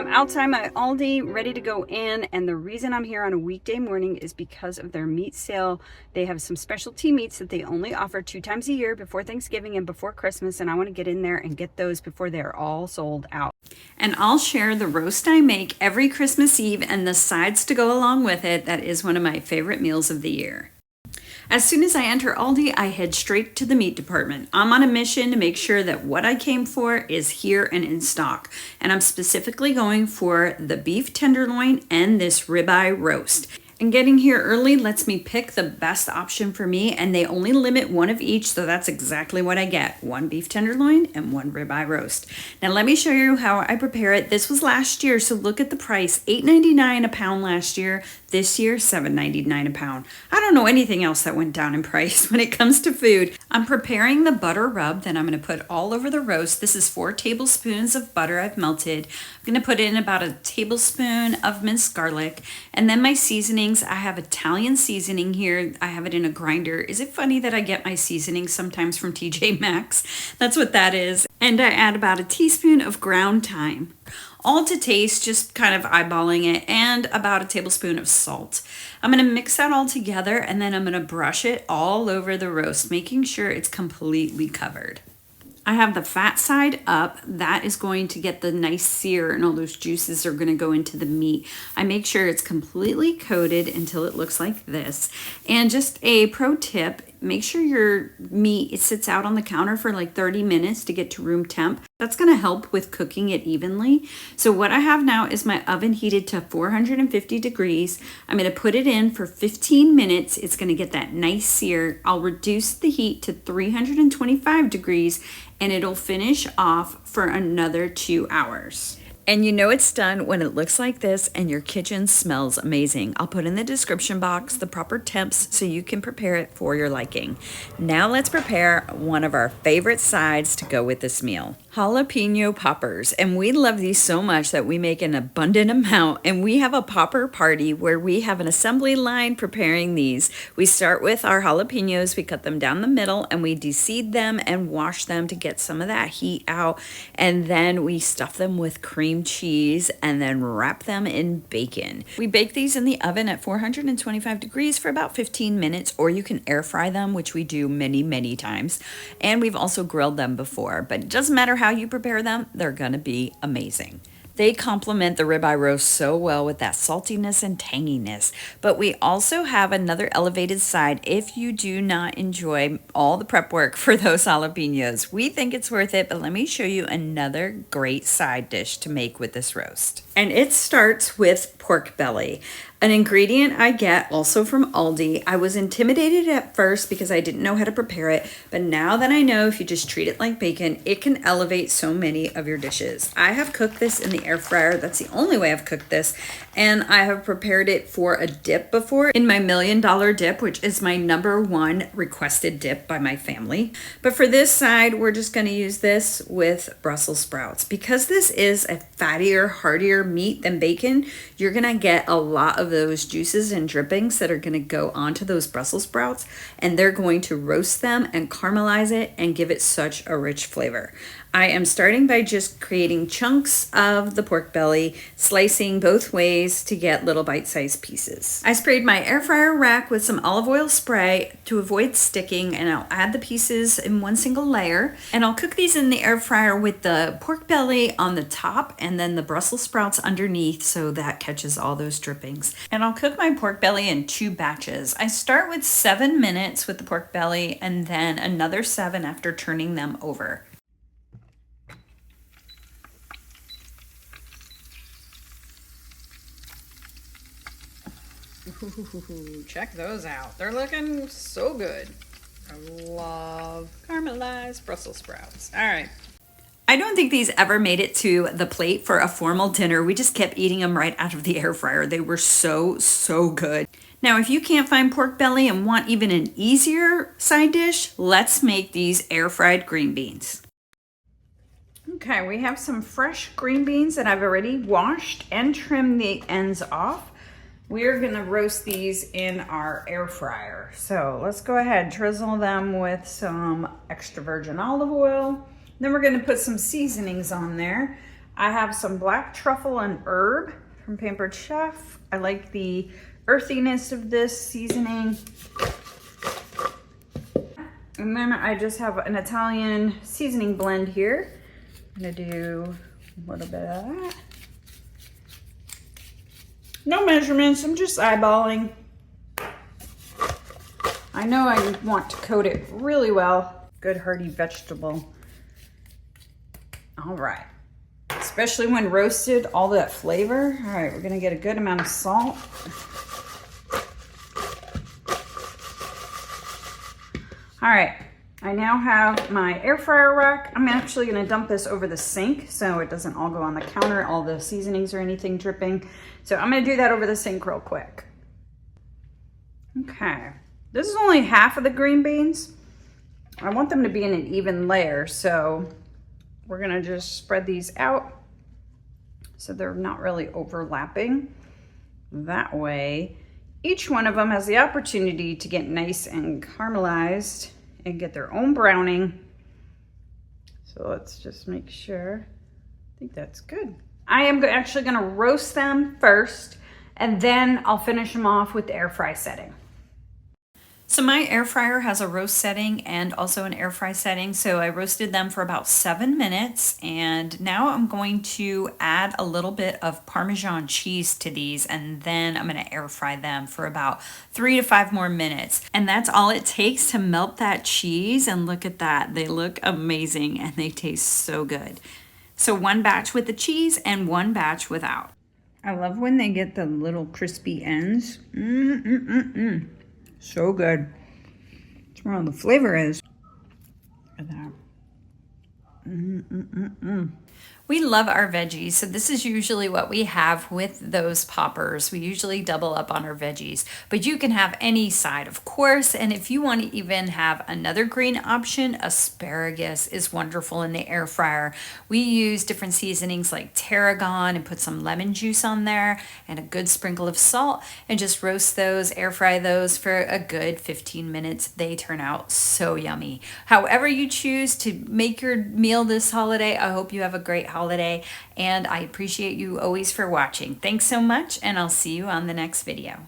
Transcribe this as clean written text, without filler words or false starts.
I'm outside my Aldi, ready to go in, and the reason I'm here on a weekday morning is because of their meat sale. They have some specialty meats that they only offer 2 times a year, before Thanksgiving and before Christmas, and I want to get in there and get those before they're all sold out. And I'll share the roast I make every Christmas Eve and the sides to go along with it. That is one of my favorite meals of the year. As soon as I enter Aldi, I head straight to the meat department. I'm on a mission to make sure that what I came for is here and in stock. And I'm specifically going for the beef tenderloin and this ribeye roast. And getting here early lets me pick the best option for me, and they only limit one of each, so that's exactly what I get. 1 beef tenderloin and 1 ribeye roast. Now let me show you how I prepare it. This was last year, so look at the price. $8.99 a pound last year. This year, $7.99 a pound. I don't know anything else that went down in price when it comes to food. I'm preparing the butter rub that I'm going to put all over the roast. This is 4 tablespoons of butter I've melted. I'm going to put in about a tablespoon of minced garlic, and then my seasonings. I have Italian seasoning here. I have it in a grinder. Is it funny that I get my seasoning sometimes from TJ Maxx? That's what that is. And I add about a teaspoon of ground thyme. All to taste, just kind of eyeballing it, and about a tablespoon of salt. I'm going to mix that all together, and then I'm going to brush it all over the roast, making sure it's completely covered. I have the fat side up. That is going to get the nice sear, and all those juices are going to go into the meat. I make sure it's completely coated until it looks like this. And just a pro tip, make sure your meat, it sits out on the counter for like 30 minutes to get to room temp. That's going to help with cooking it evenly. So what I have now is my oven heated to 450 degrees. I'm going to put it in for 15 minutes. It's going to get that nice sear. I'll reduce the heat to 325 degrees, and it'll finish off for another 2 hours. And you know it's done when it looks like this and your kitchen smells amazing. I'll put in the description box the proper temps so you can prepare it for your liking. Now let's prepare one of our favorite sides to go with this meal. Jalapeno poppers. And we love these so much that we make an abundant amount, and we have a popper party where we have an assembly line preparing these. We start with our jalapenos, we cut them down the middle, and we deseed them and wash them to get some of that heat out, and then we stuff them with cream cheese and then wrap them in bacon. We bake these in the oven at 425 degrees for about 15 minutes, or you can air fry them, which we do many times. And we've also grilled them before, but it doesn't matter how you prepare them, they're gonna be amazing. They complement the ribeye roast so well with that saltiness and tanginess. But we also have another elevated side if you do not enjoy all the prep work for those jalapenos. We think it's worth it, but let me show you another great side dish to make with this roast. And it starts with pork belly, an ingredient I get also from Aldi. I was intimidated at first because I didn't know how to prepare it, but now that I know if you just treat it like bacon, it can elevate so many of your dishes. I have cooked this in the air fryer. That's the only way I've cooked this, and I have prepared it for a dip before in my $1 million dip, which is my #1 requested dip by my family. But for this side, we're just going to use this with Brussels sprouts. Because this is a fattier, heartier meat than bacon, you're going to get a lot of those juices and drippings that are going to go onto those Brussels sprouts, and they're going to roast them and caramelize it and give it such a rich flavor. I am starting by just creating chunks of the pork belly, slicing both ways to get little bite-sized pieces. I sprayed my air fryer rack with some olive oil spray to avoid sticking, and I'll add the pieces in one single layer. And I'll cook these in the air fryer with the pork belly on the top and then the Brussels sprouts underneath, so that catches all those drippings. And I'll cook my pork belly in 2 batches. I start with 7 minutes with the pork belly and then another 7 after turning them over. Ooh, check those out. They're looking so good. I love caramelized Brussels sprouts. All right. I don't think these ever made it to the plate for a formal dinner. We just kept eating them right out of the air fryer. They were so good. Now, if you can't find pork belly and want even an easier side dish, let's make these air fried green beans. Okay, we have some fresh green beans that I've already washed and trimmed the ends off. We're gonna roast these in our air fryer. So let's go ahead, drizzle them with some extra virgin olive oil. Then we're gonna put some seasonings on there. I have some black truffle and herb from Pampered Chef. I like the earthiness of this seasoning. And then I just have an Italian seasoning blend here. I'm gonna do a little bit of that. No measurements, I'm just eyeballing. I know I want to coat it really well. Good hearty vegetable. All right. Especially when roasted, all that flavor. All right, we're gonna get a good amount of salt. All right, I now have my air fryer rack. I'm actually gonna dump this over the sink so it doesn't all go on the counter, all the seasonings or anything dripping. So I'm gonna do that over the sink real quick. Okay, this is only half of the green beans. I want them to be in an even layer, so we're gonna just spread these out so they're not really overlapping. That way, each one of them has the opportunity to get nice and caramelized and get their own browning. So let's just make sure. I think that's good. I am actually gonna roast them first, and then I'll finish them off with the air fry setting. So my air fryer has a roast setting and also an air fry setting. So I roasted them for about 7 minutes, and now I'm going to add a little bit of Parmesan cheese to these, and then I'm gonna air fry them for about 3 to 5 more minutes. And that's all it takes to melt that cheese, and look at that. They look amazing and they taste so good. So 1 batch with the cheese and 1 batch without. I love when they get the little crispy ends. So good. That's where all the flavor is. Look at that. We love our veggies, so this is usually what we have with those poppers. We usually double up on our veggies, but you can have any side, of course. And if you want to even have another green option, asparagus is wonderful in the air fryer. We use different seasonings like tarragon and put some lemon juice on there and a good sprinkle of salt, and just roast those, air fry those for a good 15 minutes. They turn out so yummy. However you choose to make your meal this holiday, I hope you have a great holiday, and I appreciate you always for watching. Thanks so much, and I'll see you on the next video.